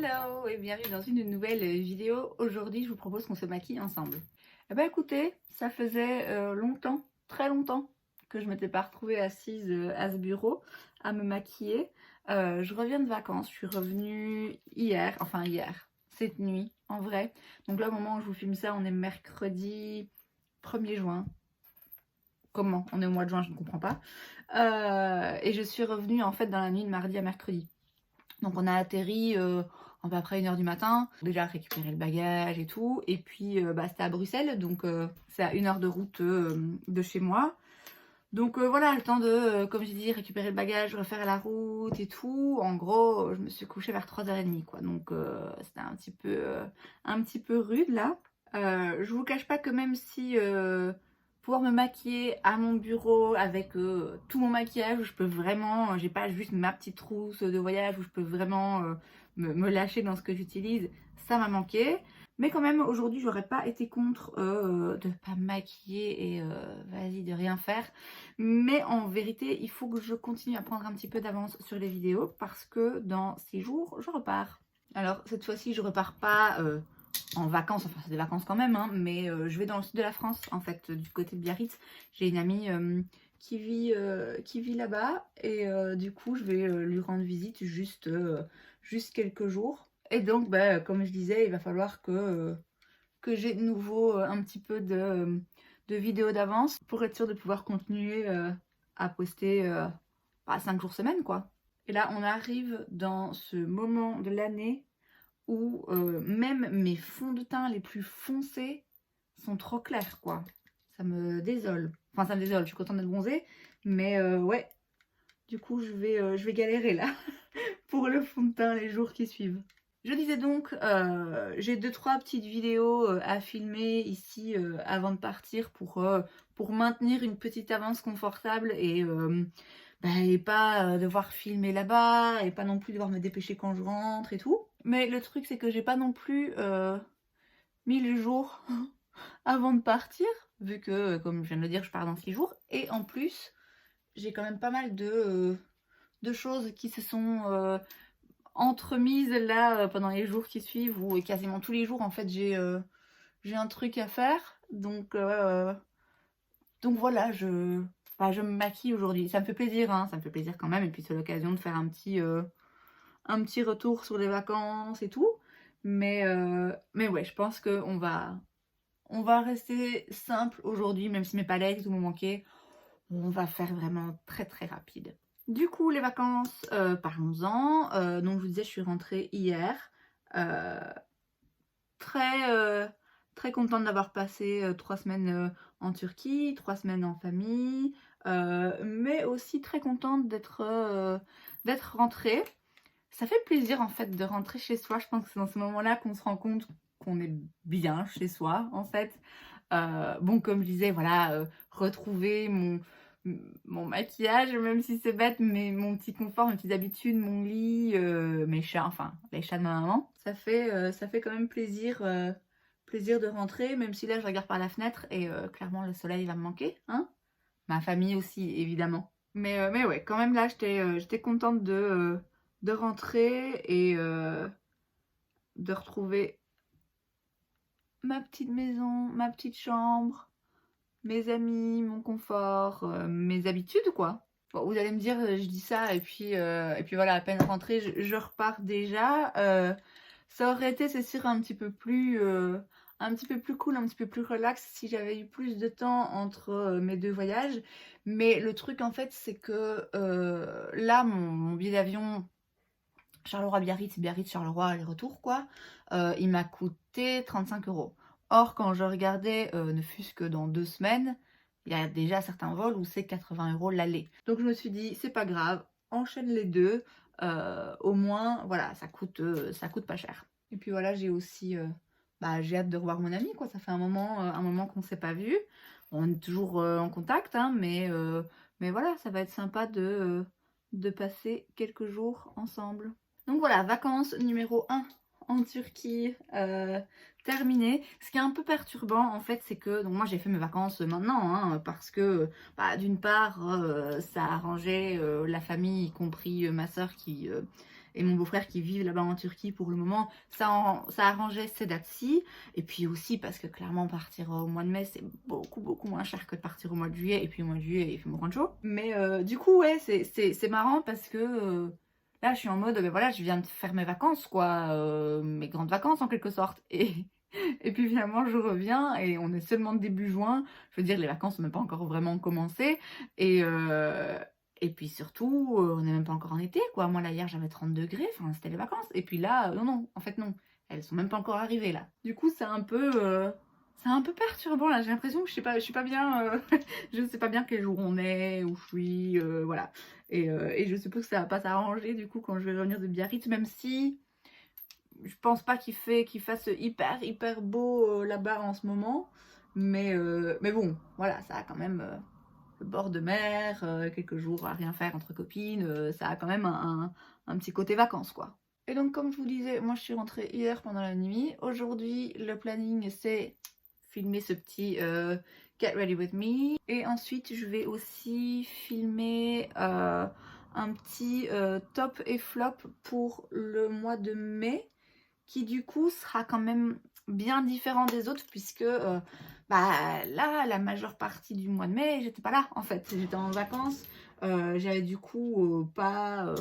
Hello et bienvenue dans une nouvelle vidéo. Aujourd'hui, je vous propose qu'on se maquille ensemble. Eh ben écoutez, ça faisait longtemps, très longtemps, que je m'étais pas retrouvée assise à ce bureau à me maquiller. Je reviens de vacances, je suis revenue hier, cette nuit en vrai. Donc là, au moment où je vous filme ça, on est mercredi 1er juin. Comment? On est au mois de juin, je ne comprends pas. Et je suis revenue en fait dans la nuit de mardi à mercredi. Donc on a atterri à peu près 1h du matin, déjà récupérer le bagage et tout, et puis c'était à Bruxelles, donc c'est à 1 heure de route de chez moi. Donc voilà, le temps de, comme j'ai dit, récupérer le bagage, refaire la route et tout. En gros, je me suis couchée vers 3h30 quoi, donc c'était un petit peu rude là. Je vous cache pas que même si pouvoir me maquiller à mon bureau avec tout mon maquillage, où je peux vraiment, j'ai pas juste ma petite trousse de voyage où je peux vraiment me lâcher dans ce que j'utilise, ça m'a manqué. Mais quand même, aujourd'hui, j'aurais pas été contre de pas me maquiller et vas-y, de rien faire. Mais en vérité, il faut que je continue à prendre un petit peu d'avance sur les vidéos parce que dans 6 jours, je repars. Alors, cette fois-ci, je repars pas en vacances, enfin c'est des vacances quand même, hein, mais je vais dans le sud de la France, en fait, du côté de Biarritz. J'ai une amie qui vit là-bas et du coup, je vais lui rendre visite juste quelques jours. Et donc, comme je disais, il va falloir que j'ai de nouveau un petit peu de vidéos d'avance pour être sûre de pouvoir continuer à poster 5 jours semaine, quoi. Et là, on arrive dans ce moment de l'année où même mes fonds de teint les plus foncés sont trop clairs, quoi. Ça me désole. Enfin, ça me désole, je suis contente d'être bronzée, mais ouais, du coup, je vais galérer là pour le fond de teint les jours qui suivent. Je disais donc, j'ai 2-3 petites vidéos à filmer ici avant de partir pour maintenir une petite avance confortable et pas devoir filmer là-bas et pas non plus devoir me dépêcher quand je rentre et tout. Mais le truc, c'est que j'ai pas non plus mis le jour avant de partir, vu que, comme je viens de le dire, je pars dans 6 jours. Et en plus, j'ai quand même pas mal de choses qui se sont entremises là pendant les jours qui suivent, ou quasiment tous les jours en fait j'ai un truc à faire. Donc voilà, je me maquille aujourd'hui. Ça me fait plaisir, hein, ça me fait plaisir quand même. Et puis c'est l'occasion de faire un petit retour sur les vacances et tout. Mais ouais, je pense on va rester simple aujourd'hui, même si mes palettes et tout m'ont manqué. On va faire vraiment très très rapide. Du coup, les vacances, parlons-en. Donc je vous disais, je suis rentrée hier. Euh, très, très contente d'avoir passé 3 semaines en Turquie, 3 semaines en famille. Mais aussi très contente d'être rentrée. Ça fait plaisir en fait de rentrer chez soi. Je pense que c'est dans ce moment-là qu'on se rend compte qu'on est bien chez soi en fait. Bon, comme je disais, voilà, retrouver mon maquillage, même si c'est bête, mais mon petit confort, mes petites habitudes, mon lit, mes chats, enfin les chats de ma maman. Ça fait quand même plaisir de rentrer, même si là je regarde par la fenêtre et clairement le soleil va me manquer, hein. Ma famille aussi, évidemment. Mais ouais, quand même là, j'étais contente de rentrer et de retrouver ma petite maison, ma petite chambre, mes amis, mon confort, mes habitudes, quoi. Bon, vous allez me dire, je dis ça et puis voilà, à peine rentrée, je repars déjà. Ça aurait été, c'est sûr, un petit peu plus cool, un petit peu plus relax si j'avais eu plus de temps entre mes 2 voyages. Mais le truc, en fait, c'est que là, mon billet d'avion Charleroi-Biarritz, Biarritz-Charleroi, aller-retour, quoi, il m'a coûté 35 €. Or, quand je regardais, ne fût-ce que dans 2 semaines, il y a déjà certains vols où c'est 80 € l'aller. Donc je me suis dit, c'est pas grave, enchaîne les deux, au moins, voilà, ça coûte pas cher. Et puis voilà, j'ai aussi, j'ai hâte de revoir mon ami, quoi. Ça fait un moment qu'on ne s'est pas vu. On est toujours en contact, hein, mais voilà, ça va être sympa de passer quelques jours ensemble. Donc voilà, vacances numéro 1 en Turquie terminées. Ce qui est un peu perturbant en fait, c'est que donc moi j'ai fait mes vacances maintenant, hein, parce que d'une part ça arrangeait la famille, y compris ma soeur qui et mon beau-frère qui vivent là-bas en Turquie pour le moment, ça arrangeait ces dates-ci. Et puis aussi parce que clairement partir au mois de mai c'est beaucoup moins cher que de partir au mois de juillet. Et puis au mois de juillet il fait moins chaud. Mais du coup ouais c'est marrant parce que là je suis en mode ben voilà, je viens de faire mes vacances quoi, mes grandes vacances en quelque sorte. Et puis finalement je reviens et on est seulement début juin. Je veux dire les vacances n'ont même pas encore vraiment commencé. Et, euh, et puis surtout on n'est même pas encore en été quoi. Moi là hier j'avais 30 degrés, enfin c'était les vacances. Et puis là non, en fait non. Elles sont même pas encore arrivées là. Du coup c'est un peu perturbant là. J'ai l'impression que je suis pas bien, je sais pas bien quel jour on est, où je suis, voilà. Et je suppose que ça va pas s'arranger du coup quand je vais revenir de Biarritz, même si je pense pas qu'il fasse hyper beau là-bas en ce moment. Mais bon, voilà, ça a quand même le bord de mer, quelques jours à rien faire entre copines, ça a quand même un petit côté vacances quoi. Et donc comme je vous disais, moi je suis rentrée hier pendant la nuit. Aujourd'hui le planning c'est filmer ce petit Get Ready With Me. Et ensuite je vais aussi filmer un petit top et flop pour le mois de mai, qui du coup sera quand même bien différent des autres puisque bah là la majeure partie du mois de mai j'étais pas là en fait, j'étais en vacances. J'avais du coup pas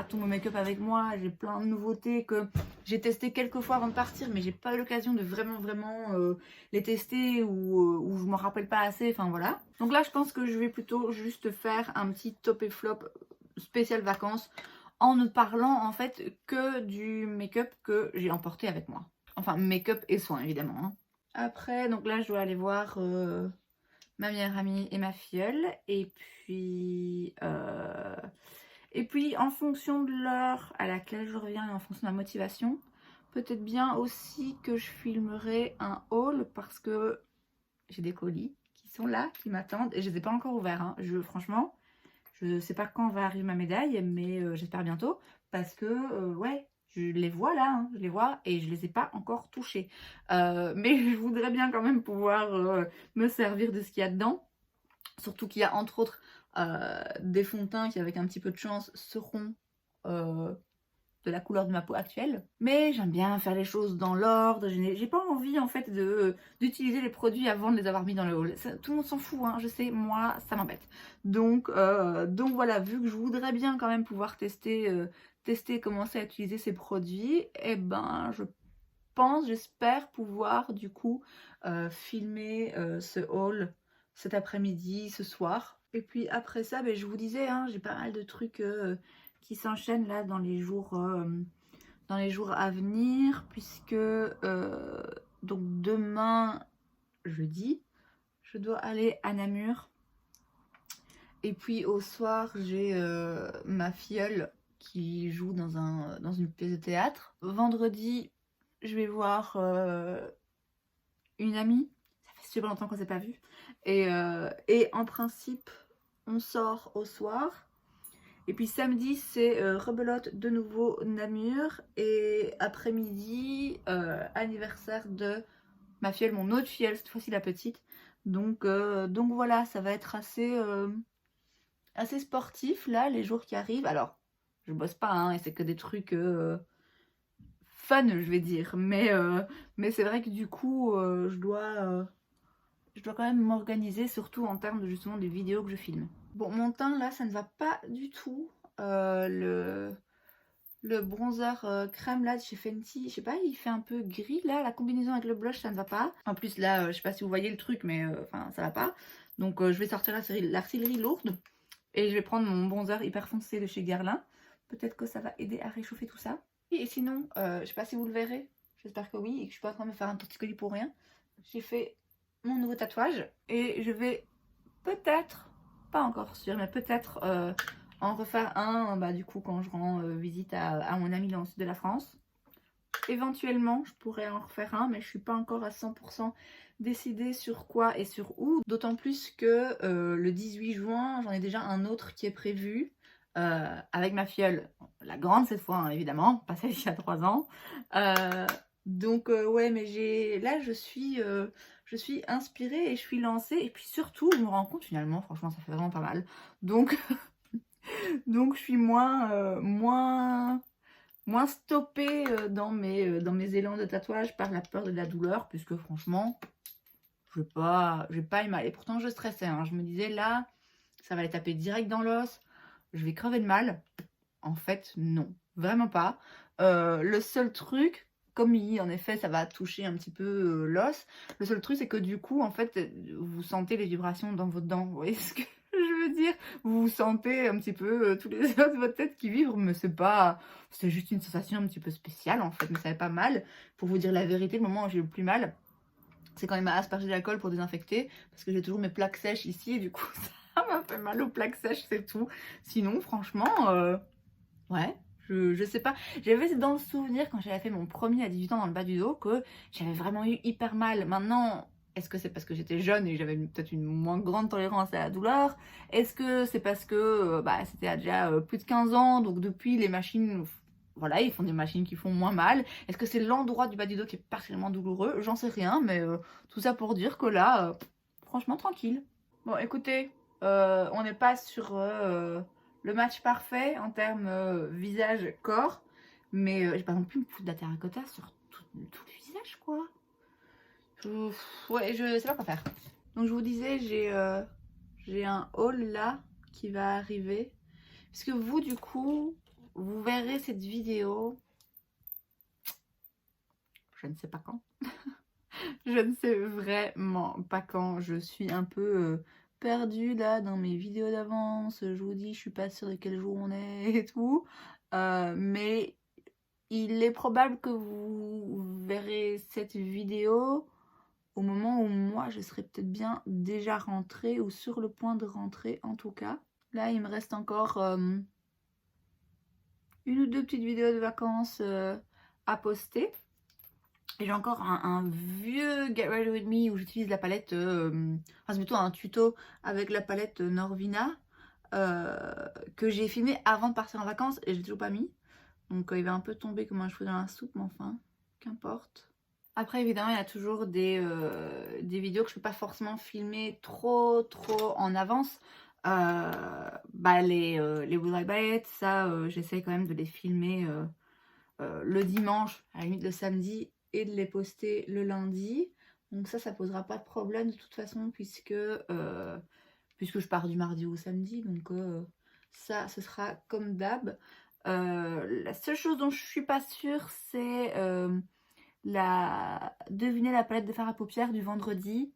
tout mon make-up avec moi, j'ai plein de nouveautés que j'ai testé quelques fois avant de partir mais j'ai pas eu l'occasion de vraiment les tester ou je m'en rappelle pas assez, enfin voilà. Donc là je pense que je vais plutôt juste faire un petit top et flop spécial vacances en ne parlant en fait que du make-up que j'ai emporté avec moi. Enfin, make-up et soins évidemment. Hein. Après, donc là, je dois aller voir ma meilleure amie et ma filleule. Et puis, en fonction de l'heure à laquelle je reviens et en fonction de ma motivation, peut-être bien aussi que je filmerai un haul parce que j'ai des colis qui sont là, qui m'attendent et je les ai pas encore ouverts. Hein. Franchement, je sais pas quand va arriver ma médaille, mais j'espère bientôt. Parce que, ouais, je les vois là, hein, je les vois et je les ai pas encore touchés. Mais je voudrais bien quand même pouvoir me servir de ce qu'il y a dedans. Surtout qu'il y a entre autres des fonds de teint qui, avec un petit peu de chance, seront de la couleur de ma peau actuelle. Mais j'aime bien faire les choses dans l'ordre. J'ai pas envie en fait d'utiliser les produits avant de les avoir mis dans le haul. Tout le monde s'en fout, hein, je sais, moi ça m'embête. Donc voilà, vu que je voudrais bien quand même pouvoir tester, commencer à utiliser ces produits, et ben je pense, j'espère pouvoir du coup filmer ce haul cet après-midi, ce soir. Et puis après ça, ben, je vous disais, hein, j'ai pas mal de trucs qui s'enchaînent là dans les jours à venir, puisque donc demain, jeudi, je dois aller à Namur. Et puis au soir, j'ai ma filleule qui joue dans une pièce de théâtre. Vendredi, je vais voir une amie. Ça fait super longtemps qu'on s'est pas vu. Et en principe, on sort au soir. Et puis samedi, c'est rebelote de nouveau Namur. Et après-midi, anniversaire de ma filleule, mon autre filleule, cette fois-ci la petite. Donc voilà, ça va être assez sportif là, les jours qui arrivent. Alors, je bosse pas, hein, et c'est que des trucs fun, je vais dire. Mais c'est vrai que du coup, je dois quand même m'organiser, surtout en termes de justement des vidéos que je filme. Bon, mon teint là, ça ne va pas du tout. Le bronzer crème là de chez Fenty, je sais pas, il fait un peu gris là, la combinaison avec le blush ça ne va pas. En plus là, je sais pas si vous voyez le truc, mais enfin ça va pas. Donc je vais sortir l'artillerie lourde et je vais prendre mon bronzer hyper foncé de chez Guerlain. Peut-être que ça va aider à réchauffer tout ça. Et sinon, je sais pas si vous le verrez, j'espère que oui, et que je suis pas en train de me faire un torticolis pour rien. J'ai fait mon nouveau tatouage et je vais peut-être, pas encore sûr, mais peut-être en refaire un bah, du coup quand je rends visite à mon ami dans le sud de la France. Éventuellement je pourrais en refaire un, mais je suis pas encore à 100% décidée sur quoi et sur où, d'autant plus que le 18 juin j'en ai déjà un autre qui est prévu avec ma filleule, la grande cette fois hein, évidemment, pas celle qui a 3 ans. Donc ouais, mais là je suis inspirée et je suis lancée, et puis surtout je me rends compte finalement, franchement ça fait vraiment pas mal. Donc je suis moins moins stoppée dans mes élans de tatouage par la peur de la douleur, puisque franchement, j'ai pas eu mal. Et pourtant, je stressais, hein. Je me disais, là, ça va les taper direct dans l'os, je vais crever de mal. En fait, non, vraiment pas. Le seul truc, comme en effet, ça va toucher un petit peu l'os, le seul truc, c'est que du coup, en fait, vous sentez les vibrations dans vos dents. Vous voyez ce que je veux dire? Vous sentez un petit peu tous les os de votre tête qui vibrent, mais c'est pas... C'est juste une sensation un petit peu spéciale, en fait, mais ça fait pas mal. Pour vous dire la vérité, le moment où j'ai le plus mal, c'est quand il m'a aspergé d'alcool pour désinfecter, parce que j'ai toujours mes plaques sèches ici, et du coup, ça m'a fait mal aux plaques sèches, c'est tout. Sinon, franchement... Ouais, je sais pas. J'avais dans le souvenir quand j'avais fait mon premier à 18 ans dans le bas du dos que j'avais vraiment eu hyper mal. Maintenant, est-ce que c'est parce que j'étais jeune et j'avais peut-être une moins grande tolérance à la douleur? Est-ce que c'est parce que bah, c'était déjà plus de 15 ans, donc depuis les machines, voilà, ils font des machines qui font moins mal. Est-ce que c'est l'endroit du bas du dos qui est particulièrement douloureux? J'en sais rien, mais tout ça pour dire que là, franchement tranquille. Bon, écoutez, on n'est pas sur le match parfait en termes visage-corps, mais j'ai pas non plus me foutre de la terracotta sur tout le visage, quoi. Ouais, je sais pas quoi faire. Donc, je vous disais, j'ai un haul là qui va arriver. Puisque vous, du coup, vous verrez cette vidéo, je ne sais pas quand. Je ne sais vraiment pas quand. Je suis un peu perdue là dans mes vidéos d'avance. Je vous dis, je suis pas sûre de quel jour on est et tout. Mais il est probable que vous verrez cette vidéo au moment où moi je serai peut-être bien déjà rentrée ou sur le point de rentrer en tout cas. Là, il me reste encore une ou deux petites vidéos de vacances à poster. Et j'ai encore un vieux Get Ready With Me où j'utilise la palette, enfin c'est plutôt un tuto avec la palette Norvina que j'ai filmé avant de partir en vacances et j'ai toujours pas mis. Donc il va un peu tomber comme un cheveu dans la soupe, mais enfin, qu'importe. Après évidemment il y a toujours des vidéos que je peux pas forcément filmer trop en avance. Bah les Will I Buy It, ça j'essaye quand même de les filmer le dimanche, à la limite le samedi, et de les poster le lundi. Donc ça posera pas de problème de toute façon puisque je pars du mardi au samedi. Donc ça, ce sera comme d'hab. La seule chose dont je suis pas sûre, c'est deviner la palette de fard à paupières du vendredi.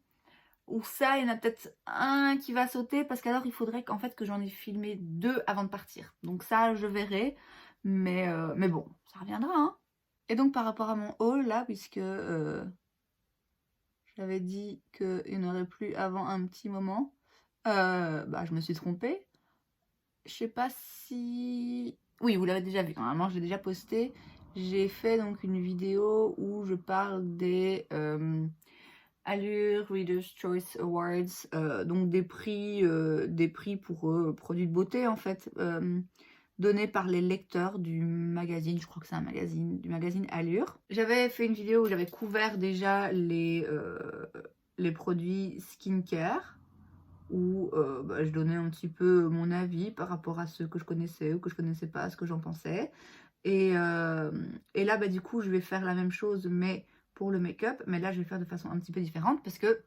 Ou ça, il y en a peut-être un qui va sauter parce qu'alors il faudrait qu'en fait que j'en ai filmé deux avant de partir. Donc ça, je verrai. Mais bon, ça reviendra, hein. Et donc par rapport à mon haul là, puisque j'avais dit qu'il n'y en aurait plus avant un petit moment, bah je me suis trompée. Je sais pas si... Oui, vous l'avez déjà vu, normalement je l'ai déjà posté. J'ai fait donc une vidéo où je parle des Allure Reader's Choice Awards, donc des prix pour produits de beauté en fait, donnés par les lecteurs du magazine, je crois que c'est un magazine, du magazine Allure. J'avais fait une vidéo où j'avais couvert déjà les produits skincare, où bah, je donnais un petit peu mon avis par rapport à ceux que je connaissais ou que je connaissais pas, ce que j'en pensais. Et là, bah, du coup, je vais faire la même chose, mais pour le make-up. Mais là, je vais faire de façon un petit peu différente parce que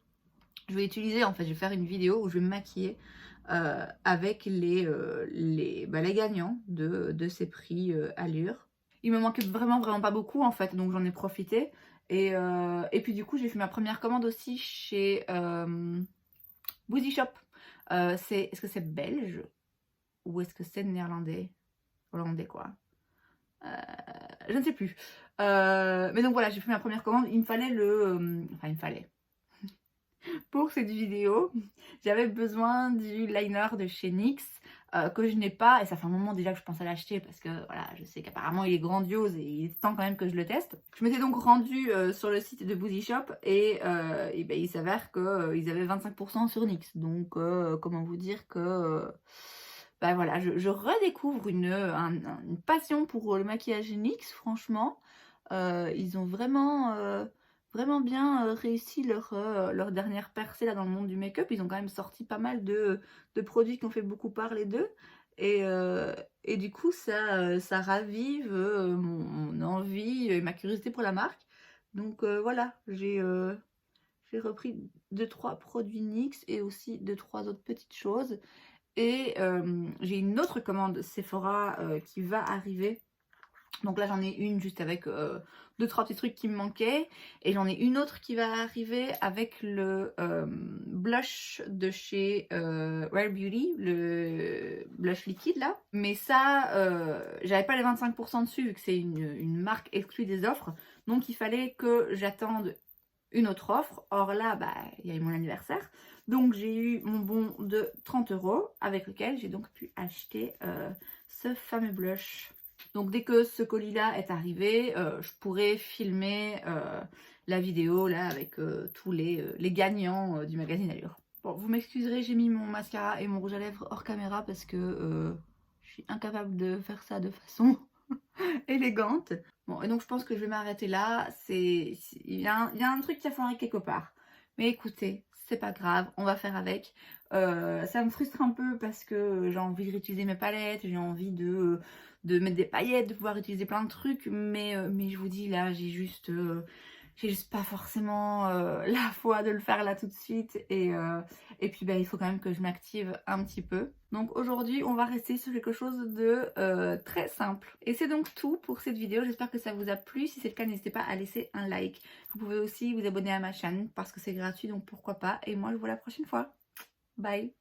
je vais utiliser, en fait, je vais faire une vidéo où je vais me maquiller avec les gagnants de ces prix Allure. Il me manquait vraiment pas beaucoup, en fait, donc j'en ai profité. Et puis, du coup, j'ai fait ma première commande aussi chez Boozy Shop. Est-ce que c'est belge ou est-ce que c'est néerlandais? Hollandais, quoi. Je ne sais plus. Mais donc voilà, j'ai fait ma première commande. Il me fallait enfin, il me fallait. Pour cette vidéo, j'avais besoin du liner de chez NYX que je n'ai pas. Et ça fait un moment déjà que je pense à l'acheter parce que voilà, je sais qu'apparemment il est grandiose et il est temps quand même que je le teste. Je m'étais donc rendue sur le site de Boozy Shop et ben, il s'avère qu'ils avaient 25% sur NYX. Donc comment vous dire que... bah voilà, je redécouvre une passion pour le maquillage NYX, franchement. Ils ont vraiment bien réussi leur dernière percée là dans le monde du make-up. Ils ont quand même sorti pas mal de produits qui ont fait beaucoup parler d'eux. Et du coup, ça ravive mon envie et ma curiosité pour la marque. Donc voilà, j'ai repris 2-3 produits NYX et aussi 2-3 autres petites choses. Et j'ai une autre commande Sephora qui va arriver. Donc là j'en ai une juste avec 2-3 petits trucs qui me manquaient. Et j'en ai une autre qui va arriver avec le blush de chez Rare Beauty, le blush liquide là. Mais ça, j'avais pas les 25% dessus vu que c'est une marque exclue des offres. Donc il fallait que j'attende une autre offre. Or là, bah, il y a eu mon anniversaire. Donc j'ai eu mon bon de 30 € avec lequel j'ai donc pu acheter ce fameux blush. Donc dès que ce colis-là est arrivé, je pourrai filmer la vidéo là avec tous les gagnants du magazine Allure. Bon, vous m'excuserez, j'ai mis mon mascara et mon rouge à lèvres hors caméra parce que je suis incapable de faire ça de façon élégante. Bon, et donc je pense que je vais m'arrêter là. Il y a un truc qui a foiré quelque part. Mais écoutez, c'est pas grave, on va faire avec. Ça me frustre un peu parce que j'ai envie de réutiliser mes palettes, j'ai envie de mettre des paillettes, de pouvoir utiliser plein de trucs. Mais je vous dis là, j'ai juste pas forcément la foi de le faire là tout de suite. Et puis bah, il faut quand même que je m'active un petit peu. Donc aujourd'hui on va rester sur quelque chose de très simple. Et c'est donc tout pour cette vidéo. J'espère que ça vous a plu. Si c'est le cas, n'hésitez pas à laisser un like. Vous pouvez aussi vous abonner à ma chaîne parce que c'est gratuit, donc pourquoi pas. Et moi je vous vois la prochaine fois. Bye.